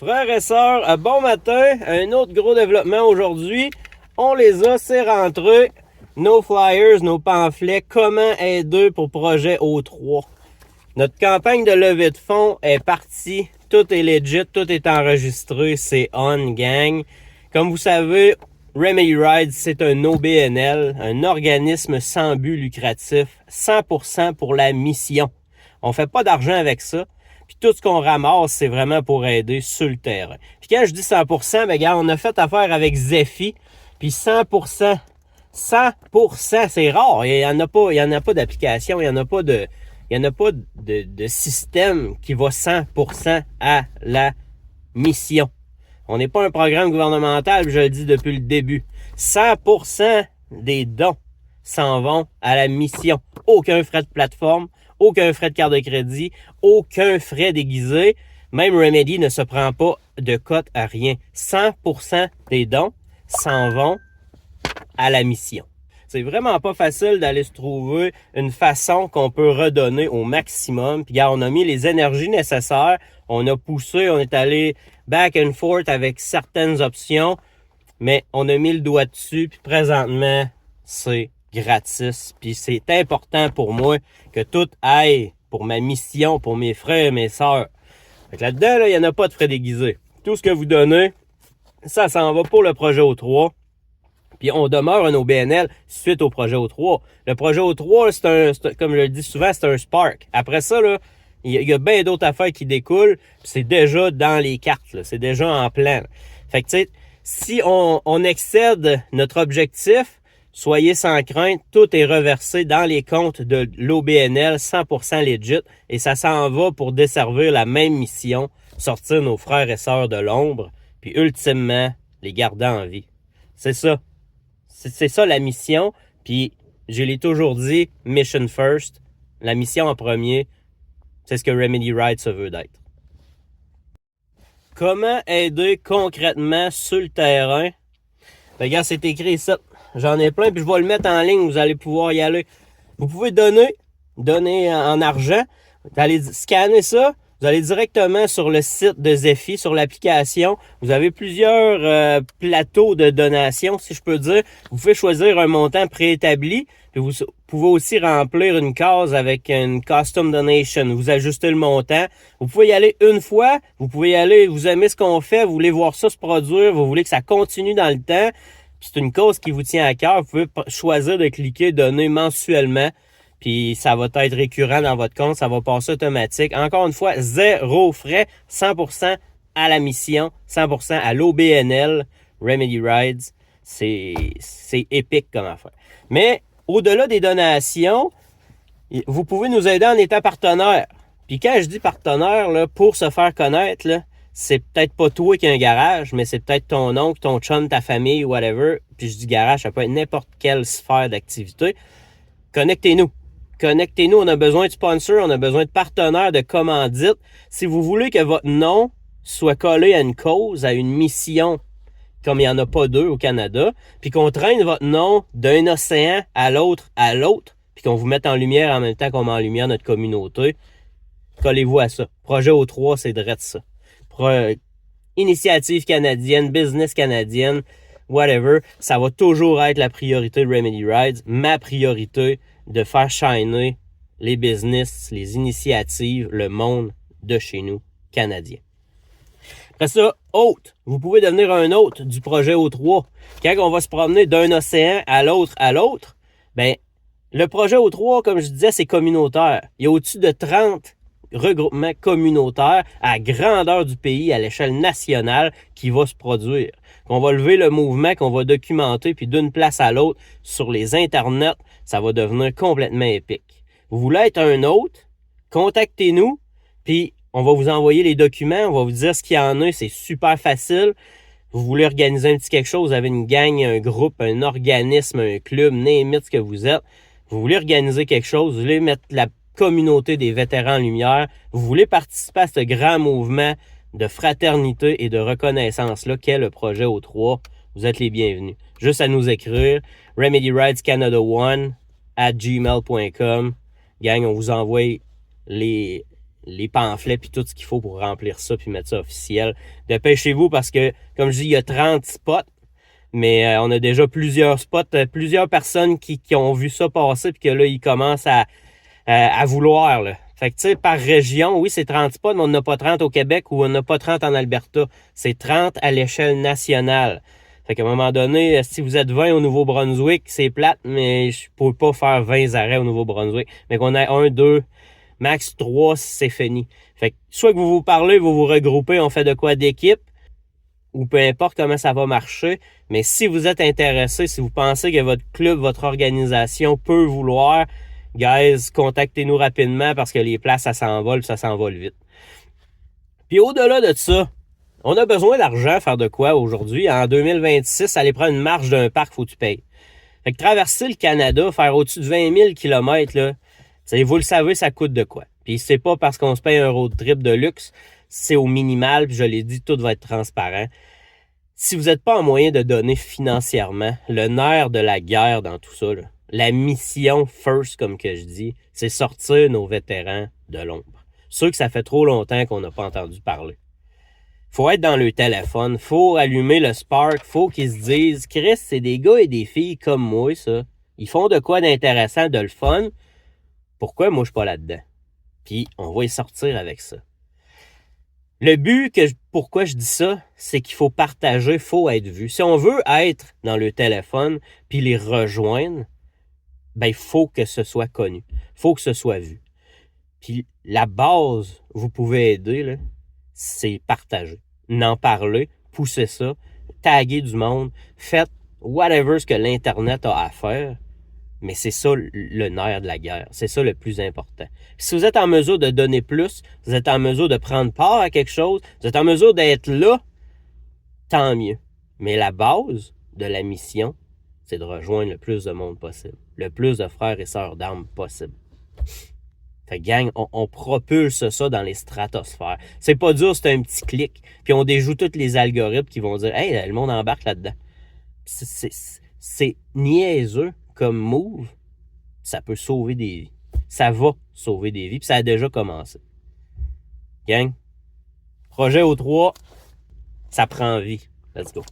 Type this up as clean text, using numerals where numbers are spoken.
Frères et sœurs, bon matin, un autre gros développement aujourd'hui. On les a, c'est rentré. Nos flyers, nos pamphlets, comment aider pour projet O3. Notre campagne de levée de fonds est partie. Tout est legit, tout est enregistré, c'est on, gang. Comme vous savez, Remedy Rides, c'est un OBNL, un organisme sans but lucratif, 100% pour la mission. On fait pas d'argent avec ça. Puis tout ce qu'on ramasse, c'est vraiment pour aider sur le terrain. Puis quand je dis 100%, ben gars, on a fait affaire avec Zephy. Puis 100%, c'est rare. Il y en a pas d'application, il y en a pas de système qui va 100% à la mission. On n'est pas un programme gouvernemental, je le dis depuis le début. 100% des dons s'en vont à la mission. Aucun frais de plateforme, aucun frais de carte de crédit, aucun frais déguisé. Même Remedy ne se prend pas de cote à rien. 100% des dons s'en vont à la mission. C'est vraiment pas facile d'aller se trouver une façon qu'on peut redonner au maximum. Puis, regarde, on a mis les énergies nécessaires. On a poussé, on est allé back and forth avec certaines options. Mais on a mis le doigt dessus. Puis, présentement, c'est gratis. Puis, c'est important pour moi que tout aille pour ma mission, pour mes frères et mes sœurs. Fait que là-dedans, là, il n'y en a pas de frais déguisés. Tout ce que vous donnez, ça s'en va pour le projet O3. Puis on demeure un OBNL suite au projet O3. Le projet O3, c'est comme je le dis souvent, c'est un spark. Après ça, là, il y a bien d'autres affaires qui découlent. Puis c'est déjà dans les cartes. Là. C'est déjà en plan. Là. Fait que tu sais, si on excède notre objectif, soyez sans crainte, tout est reversé dans les comptes de l'OBNL 100% legit. Et ça s'en va pour desservir la même mission, sortir nos frères et sœurs de l'ombre, puis ultimement, les garder en vie. C'est ça. C'est ça la mission, puis je l'ai toujours dit, mission first, la mission en premier, c'est ce que Remedy Rides se veut d'être. Comment aider concrètement sur le terrain? Ben, regarde, c'est écrit ça. J'en ai plein, puis je vais le mettre en ligne, vous allez pouvoir y aller. Vous pouvez donner en argent, vous allez scanner ça. Vous allez directement sur le site de Zephy, sur l'application. Vous avez plusieurs plateaux de donation, si je peux dire. Vous pouvez choisir un montant préétabli. Puis vous pouvez aussi remplir une case avec une custom donation. Vous ajustez le montant. Vous pouvez y aller une fois. Vous pouvez y aller, vous aimez ce qu'on fait. Vous voulez voir ça se produire. Vous voulez que ça continue dans le temps. Puis c'est une cause qui vous tient à cœur. Vous pouvez choisir de cliquer donner mensuellement. Puis ça va être récurrent dans votre compte, ça va passer automatique. Encore une fois, zéro frais, 100% à la mission, 100% à l'OBNL, Remedy Rides. C'est épique comme affaire. Mais au-delà des donations, vous pouvez nous aider en étant partenaire. Puis quand je dis partenaire, là, pour se faire connaître, là, c'est peut-être pas toi qui as un garage, mais c'est peut-être ton oncle, ton chum, ta famille, whatever. Puis je dis garage, ça peut être n'importe quelle sphère d'activité. Connectez-nous. Connectez-nous, on a besoin de sponsors, on a besoin de partenaires, de commandites. Si vous voulez que votre nom soit collé à une cause, à une mission, comme il n'y en a pas deux au Canada, puis qu'on traîne votre nom d'un océan à l'autre, puis qu'on vous mette en lumière en même temps qu'on met en lumière notre communauté, collez-vous à ça. Projet O3, c'est direct ça. Initiative canadienne, business canadienne, whatever, ça va toujours être la priorité de Remedy Rides, ma priorité, de faire shiner les business, les initiatives, le monde de chez nous, canadiens. Après ça, hôte. Vous pouvez devenir un hôte du projet O3. Quand on va se promener d'un océan à l'autre, ben, le projet O3, comme je disais, c'est communautaire. Il y a au-dessus de 30 regroupements communautaires à grandeur du pays, à l'échelle nationale, qui va se produire. Qu'on va lever le mouvement, qu'on va documenter, puis d'une place à l'autre, sur les internets, ça va devenir complètement épique. Vous voulez être un hôte? Contactez-nous, puis on va vous envoyer les documents, on va vous dire ce qu'il y en a, c'est super facile. Vous voulez organiser un petit quelque chose, vous avez une gang, un groupe, un organisme, un club, name it, ce que vous êtes. Vous voulez organiser quelque chose, vous voulez mettre la communauté des vétérans en lumière, vous voulez participer à ce grand mouvement de fraternité et de reconnaissance-là qu'est le projet O3, vous êtes les bienvenus. Juste à nous écrire, remedyridescanada1@gmail.com. Gang, on vous envoie les les pamphlets puis tout ce qu'il faut pour remplir ça puis mettre ça officiel. Dépêchez-vous parce que, comme je dis, il y a 30 spots, mais on a déjà plusieurs spots, plusieurs personnes qui ont vu ça passer puis que là, ils commencent à vouloir, là. Fait que, tu sais, par région, oui, c'est 30 spots, mais on n'a pas 30 au Québec ou on n'a pas 30 en Alberta. C'est 30 à l'échelle nationale. Fait qu'à un moment donné, si vous êtes 20 au Nouveau-Brunswick, c'est plate, mais je peux pas faire 20 arrêts au Nouveau-Brunswick. Mais qu'on a 1, 2, max 3, c'est fini. Fait que soit que vous vous parlez, vous vous regroupez, on fait de quoi d'équipe, ou peu importe comment ça va marcher. Mais si vous êtes intéressé, si vous pensez que votre club, votre organisation peut vouloir, guys, contactez-nous rapidement parce que les places, ça s'envole vite. Puis au-delà de ça, on a besoin d'argent à faire de quoi aujourd'hui? En 2026, aller prendre une marche d'un parc, faut que tu payes. Fait que traverser le Canada, faire au-dessus de 20 000 km, là, vous le savez, ça coûte de quoi. Puis c'est pas parce qu'on se paye un road trip de luxe, c'est au minimal, puis je l'ai dit, tout va être transparent. Si vous n'êtes pas en moyen de donner financièrement, le nerf de la guerre dans tout ça, là, la mission first, comme que je dis, c'est sortir nos vétérans de l'ombre. Ceux que ça fait trop longtemps qu'on n'a pas entendu parler. Faut être dans le téléphone, faut allumer le Spark, faut qu'ils se disent, Chris, c'est des gars et des filles comme moi, ça. Ils font de quoi d'intéressant, de le fun. Pourquoi moi je suis pas là-dedans? Puis on va y sortir avec ça. Le but, pourquoi je dis ça, c'est qu'il faut partager, faut être vu. Si on veut être dans le téléphone puis les rejoindre, ben il faut que ce soit connu, faut que ce soit vu. Puis la base, vous pouvez aider, là, c'est partager, n'en parler, pousser ça, taguer du monde, faites whatever ce que l'Internet a à faire. Mais c'est ça le nerf de la guerre. C'est ça le plus important. Si vous êtes en mesure de donner plus, vous êtes en mesure de prendre part à quelque chose, vous êtes en mesure d'être là, tant mieux. Mais la base de la mission, c'est de rejoindre le plus de monde possible. Le plus de frères et sœurs d'armes possible. Fait que gang, on propulse ça dans les stratosphères. C'est pas dur, c'est un petit clic. Puis on déjoue tous les algorithmes qui vont dire « Hey, le monde embarque là-dedans. » C'est niaiseux comme move, ça peut sauver des vies. Ça va sauver des vies, puis ça a déjà commencé. Gang, projet O3, ça prend vie. Let's go.